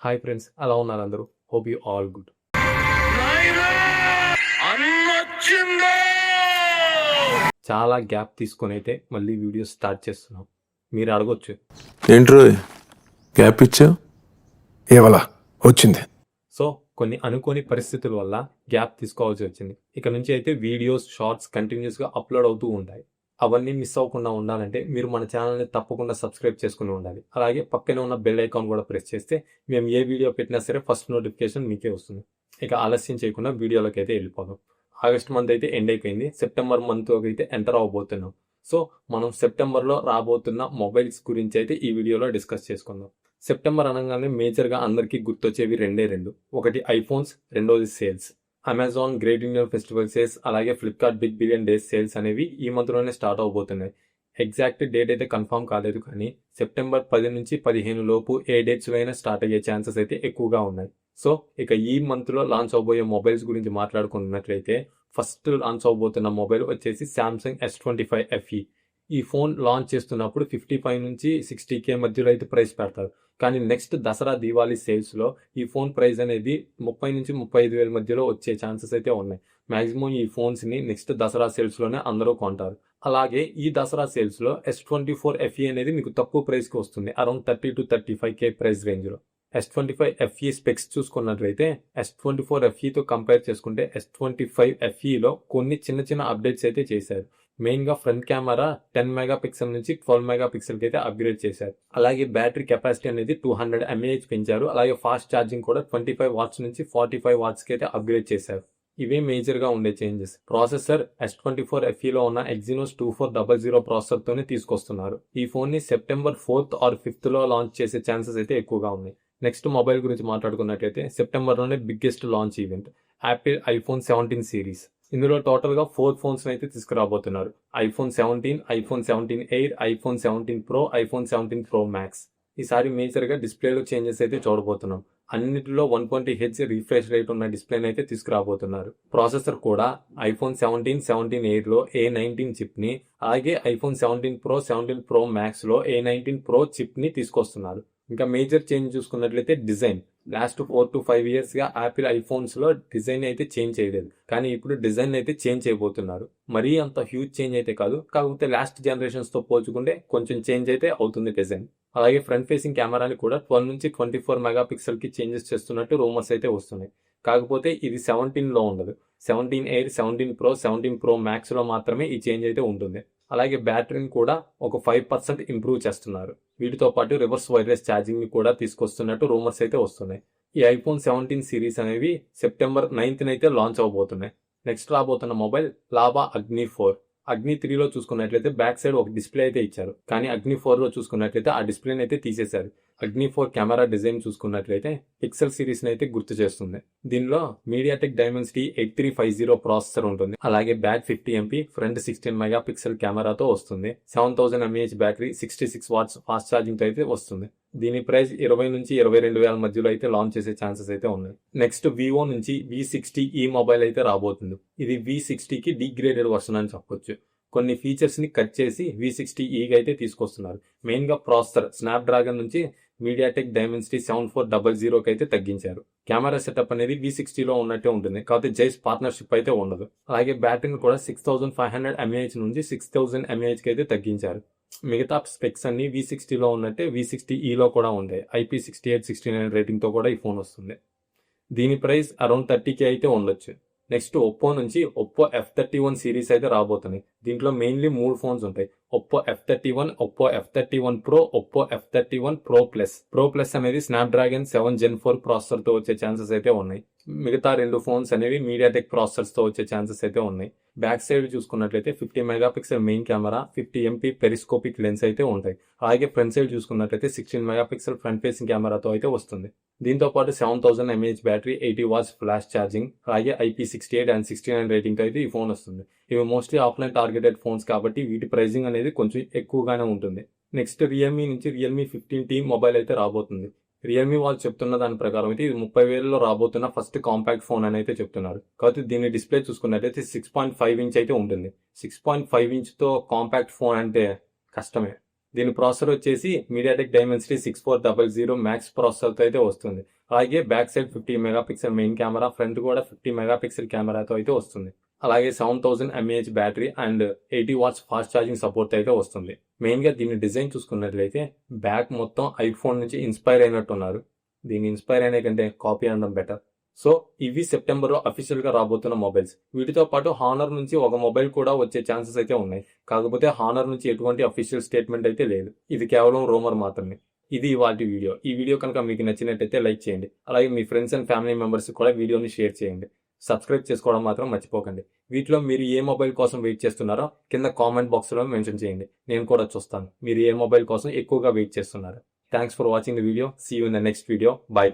Hi friends, ఎలా ఉన్నారు అందరూ? Hope you all good. చాలా గ్యాప్ తీసుకొని అయితే మళ్ళీ వీడియో స్టార్ట్ చేస్తున్నాం. మీరు అడగొచ్చు, ఏంట్రో గ్యాప్ ఇచ్చావు, ఏవలా వచ్చింది. సో కొన్ని అనుకోని పరిస్థితుల వల్ల గ్యాప్ తీసుకోవాల్సి వచ్చింది. ఇక నుంచి అయితే వీడియోస్, షార్ట్స్ కంటిన్యూస్గా అప్లోడ్ అవుతూ ఉంటాయి. అవన్నీ మిస్ అవ్వకుండా ఉండాలంటే మీరు మన ఛానల్ని తప్పకుండా సబ్స్క్రైబ్ చేసుకుని ఉండాలి. అలాగే పక్కనే ఉన్న బెల్ ఐకాన్ కూడా ప్రెస్ చేస్తే మేము ఏ వీడియో పెట్టినా సరే ఫస్ట్ నోటిఫికేషన్ మీకే వస్తుంది. ఇక ఆలస్యం చేయకుండా వీడియోలోకి అయితే వెళ్ళిపోదాం. ఆగస్ట్ మంత్ అయితే ఎండ్ అయిపోయింది. సెప్టెంబర్ మంత్ అయితే ఎంటర్ అవ్వబోతున్నాం. సో మనం సెప్టెంబర్లో రాబోతున్న మొబైల్స్ గురించి అయితే ఈ వీడియోలో డిస్కస్ చేసుకుందాం. సెప్టెంబర్ అనగానే మేజర్గా అందరికీ గుర్తొచ్చేవి రెండు. ఒకటి ఐఫోన్స్, రెండోది sales. Amazon great Indian festival sales, అలాగే Flipkart big billion days sales అనేవి ఈ మంత్లోనే స్టార్ట్ అవబోతున్నాయి. ఎగ్జాక్ట్ డేట్ అయితే కన్ఫర్మ్ కాలేదు, కానీ సెప్టెంబర్ 10 నుంచి 15 లోపు ఏ డేట్స్ అయినా స్టార్ట్ అయ్యే ఛాన్సెస్ అయితే ఎక్కువగా ఉన్నాయి. సో ఇక ఈ మంత్లో లాంచ్ అవబోయే మొబైల్స్ గురించి మాట్లాడుకున్నట్లయితే ఫస్ట్ లాంచ్ అవబోతున్న మొబైల్ వచ్చేసి శాంసంగ్ S25 FE. ఈ ఫోన్ లాంచ్ చేస్తున్నప్పుడు 55 నుంచి 60K మధ్యలో అయితే ప్రైస్ పెడతారు. కానీ నెక్స్ట్ దసరా దీవాళీ సేల్స్లో ఈ ఫోన్ ప్రైస్ అనేది 30 నుంచి 35,000 మధ్యలో వచ్చే ఛాన్సెస్ అయితే ఉన్నాయి. మ్యాక్సిమం ఈ ఫోన్స్ని నెక్స్ట్ దసరా సేల్స్లోనే అందరూ కొంటారు. అలాగే ఈ దసరా సేల్స్లో S24 FE అనేది మీకు తక్కువ ప్రైస్కి వస్తుంది, అరౌండ్ 30 to 35K ప్రైస్ రేంజ్లో. S25 FE స్పెక్స్ చూసుకున్నట్లయితే S24 FEతో కంపేర్ చేసుకుంటే S25 FEలో కొన్ని చిన్న అప్డేట్స్ అయితే చేశారు. మెయిన్గా ఫ్రంట్ కెమెరా 10 మెగాపిక్సెల్ నుంచి 12 మెగాపిక్సెల్కి అయితే అప్గ్రేడ్ చేశారు. అలాగే బ్యాటరీ కెపాసిటీ అనేది 200 mAh పెంచారు. అలాగే ఫాస్ట్ ఛార్జింగ్ కూడా 25 వాట్స్ నుంచి 45 వాట్స్కి అయితే అప్గ్రేడ్ చేశారు. ఇవే మేజర్గా ఉండే చేంజెస్. ప్రాసెసర్ S24 FEలో ఉన్న Exynos 2400 ప్రాసెసర్తోనే తీసుకొస్తున్నారు. ఈ ఫోన్ని సెప్టెంబర్ 4th or 5thలో లాంచ్ చేసే ఛాన్సెస్ అయితే ఎక్కువగా ఉన్నాయి. నెక్స్ట్ మొబైల్ గురించి మాట్లాడుకున్నట్లయితే సెప్టెంబర్లోనే biggest launch event Apple iPhone 17 series. ఇందులో టోటల్గా 4 ఫోన్స్ అయితే తీసుకురాబోతున్నారు. IPhone 17, iPhone 17 air, iPhone 17 pro, iPhone 17 pro max. ఈసారి మేజర్గా డిస్ప్లేలో చేంజెస్ అయితే చూడబోతున్నాం. అన్నిటిలో 120Hz రిఫ్రెష్ రేట్ ఉన్న డిస్ప్లేని అయితే తీసుకురాబోతున్నారు. ప్రాసెసర్ కూడా ఐఫోన్ 17 ఎయిర్లో A19 చిప్ని, అలాగే ఐఫోన్ 17 ప్రో, 17 ప్రో మ్యాక్స్లో A19 ప్రో చిప్ని తీసుకొస్తున్నారు. ఇంకా మేజర్ చేంజ్ చూసుకున్నట్లయితే డిజైన్. లాస్ట్ 4 to 5 ఇయర్స్గా యాపిల్ ఐఫోన్స్లో డిజైన్ అయితే చేంజ్ చేయలేదు, కానీ ఇప్పుడు డిజైన్ అయితే చేంజ్ చేయబోతున్నారు. మరీ అంత హ్యూజ్ చేంజ్ అయితే కాదు, కాకపోతే లాస్ట్ జనరేషన్స్తో పోల్చుకుంటే కొంచెం చేంజ్ అయితే అవుతుంది డిజైన్. అలాగే ఫ్రంట్ ఫేసింగ్ కెమెరాని కూడా 12 నుంచి 24 మెగాపిక్సెల్కి చేంజెస్ చేస్తున్నట్టు రూమర్స్ అయితే వస్తున్నాయి. కాకపోతే ఇది 17లో ఉండదు. 17 ఎయిర్, 17 ప్రో, 17 ప్రో మ్యాక్స్లో మాత్రమే ఈ చేంజ్ అయితే ఉంటుంది. అలాగే బ్యాటరీని కూడా ఒక 5% ఇంప్రూవ్ చేస్తున్నారు. వీటితో పాటు రివర్స్ వైర్లెస్ ఛార్జింగ్ని కూడా తీసుకొస్తున్నట్టు రూమర్స్ అయితే వస్తున్నాయి. ఈ ఐఫోన్ 17 సిరీస్ అనేవి సెప్టెంబర్ 9th అయితే లాంచ్ అవబోతున్నాయి. నెక్స్ట్ రాబోతున్న మొబైల్ లావా అగ్ని 4. అగ్ని 3లో చూసుకున్నట్లయితే బ్యాక్ సైడ్ ఒక డిస్ప్లే అయితే ఇచ్చారు, కానీ అగ్ని 4లో చూసుకున్నట్లయితే ఆ డిస్ప్లేని అయితే తీసేశారు. అగ్ని 4 కెమెరా డిజైన్ చూసుకున్నట్లయితే పిక్సెల్ సిరీస్ని అయితే గుర్తు చేస్తుంది. దీనిలో మీడియాటెక్ డైమెన్సిటీ 8350 ప్రాసెసర్ ఉంటుంది. అలాగే బ్యాక్ 50 MP, ఫ్రంట్ 16 మెగాపిక్సెల్ కెమెరాతో వస్తుంది. 7000 mAh బ్యాటరీ, 66 వాట్స్ ఫాస్ట్ ఛార్జింగ్తో అయితే వస్తుంది. దీని ప్రైస్ 20 నుంచి 22,000 మధ్యలో అయితే లాంచ్ చేసే ఛాన్సెస్ అయితే ఉన్నాయి. నెక్స్ట్ వివో నుంచి V60e మొబైల్ అయితే రాబోతుంది. ఇది V60కి డిగ్రేడెడ్ వర్షన్ అని చెప్పొచ్చు. కొన్ని ఫీచర్స్ని కట్ చేసి V60eకి అయితే తీసుకొస్తున్నారు. మెయిన్గా ప్రాసెసర్ స్నాప్డ్రాగన్ నుంచి మీడియాటెక్ డైమెన్సిటీ 7400కి అయితే తగ్గించారు. కెమెరా సెటప్ అనేది V60లో ఉన్నట్టే ఉంటుంది, కాకపోతే జైస్ పార్ట్నర్షిప్ అయితే ఉండదు. అలాగే బ్యాటరీని కూడా 6500 mAh నుంచి 6000 mAhకి అయితే తగ్గించారు. మిగతా స్పెక్స్ అన్ని V60లో ఉన్నట్టే V60eలో కూడా ఉంటాయి. IP68, 69 రేటింగ్తో కూడా ఈ ఫోన్ వస్తుంది. దీని ప్రైస్ అరౌండ్ 30K అయితే ఉండొచ్చు. నెక్స్ట్ ఒప్పో నుంచి ఒప్పో F31 సిరీస్ అయితే రాబోతుంది. దీంట్లో మెయిన్లీ 3 ఫోన్స్ ఉంటాయి. Oppo F31, Oppo F31 pro, Oppo F31 pro plus. Pro plus అనేది స్నాప్డ్రాగన్ 7 Gen 4 ప్రాసెసర్తో వచ్చే ఛాన్సెస్ అయితే ఉన్నాయి. మిగతా 2 ఫోన్స్ అనేవి మీడియాటెక్ ప్రాసెసర్స్తో వచ్చే ఛాన్సెస్ అయితే ఉన్నాయి. బ్యాక్ సైడ్ చూసుకున్నట్లయితే 50 megapixel main camera, 50 MP periscopic lens అయితే ఉంటాయి. అలాగే ఫ్రంట్ సైడ్ చూసుకున్నట్లయితే 16 మెగాపిక్సెల్ ఫ్రంట్ ఫేసింగ్ కెమెరాతో అయితే వస్తుంది. దీంతో పాటు 7000 mAh battery, 80 watts flash charging, అలాగే IP68 and 69 రేటింగ్తో అయితే ఈ ఫోన్ వస్తుంది. ఇవి మోస్ట్లీ ఆఫ్లైన్ టార్గెటెడ్ ఫోన్స్ కాబట్టి వీటి ప్రైసింగ్ అనేది కొంచెం ఎక్కువగానే ఉంటుంది. నెక్స్ట్ రియల్మీ నుంచి రియల్మీ 15T మొబైల్ అయితే రాబోతుంది. రియల్మీ వాళ్ళు చెప్తున్న దాని ప్రకారం అయితే ఇది 30,000లో రాబోతున్న ఫస్ట్ కాంపాక్ట్ ఫోన్ అని అయితే చెప్తున్నారు. కాబట్టి దీని డిస్ప్లే చూసుకున్నట్లయితే 6.5 ఇంచ్ అయితే ఉంటుంది. 6.5 ఇంచ్తో కాంపాక్ట్ ఫోన్ అంటే కష్టమే. దీని ప్రాసెసర్ వచ్చేసి మీడియాటెక్ డైమెన్సిటీ 6400 మ్యాక్స్ ప్రాసెసర్తో అయితే వస్తుంది. అలాగే back side 50 megapixel main camera, front కూడా 50 మెగాపిక్సెల్ కెమెరాతో అయితే వస్తుంది. అలాగే 7000 mAh battery and 80 watts fast charging support అయితే వస్తుంది. మెయిన్ గా దీని డిజైన్ చూసుకున్నట్లయితే బ్యాక్ మొత్తం ఐఫోన్ నుంచి ఇన్స్పైర్ అయినట్టున్నారు. దీన్ని ఇన్స్పైర్ అయిన కంటే కాపీ అనడం బెటర్. సో ఇవి సెప్టెంబర్ అఫీషియల్ గా రాబోతున్న మొబైల్స్. వీటితో పాటు హానర్ నుంచి ఒక మొబైల్ కూడా వచ్చే ఛాన్సెస్ అయితే ఉన్నాయి. కాకపోతే హానర్ నుంచి ఎటువంటి అఫీషియల్ స్టేట్మెంట్ అయితే లేదు. ఇది కేవలం రూమర్ మాత్రమే. ఇది ఇవాల్టి వీడియో. ఈ వీడియో కనుక మీకు నచ్చినట్టయితే లైక్ చేయండి. అలాగే మీ ఫ్రెండ్స్ అండ్ ఫ్యామిలీ మెంబర్స్ కూడా వీడియోని షేర్ చేయండి. సబ్స్క్రైబ్ చేసుకోవడం మాత్రం మర్చిపోకండి. వీటిలో మీరు ఏ మొబైల్ కోసం వెయిట్ చేస్తున్నారో కింద కామెంట్ బాక్స్ లో మెన్షన్ చేయండి. నేను కూడా చూస్తాను మీరు ఏ మొబైల్ కోసం ఎక్కువగా వెయిట్ చేస్తున్నారు. Thanks for watching the video. See you in the next video. By.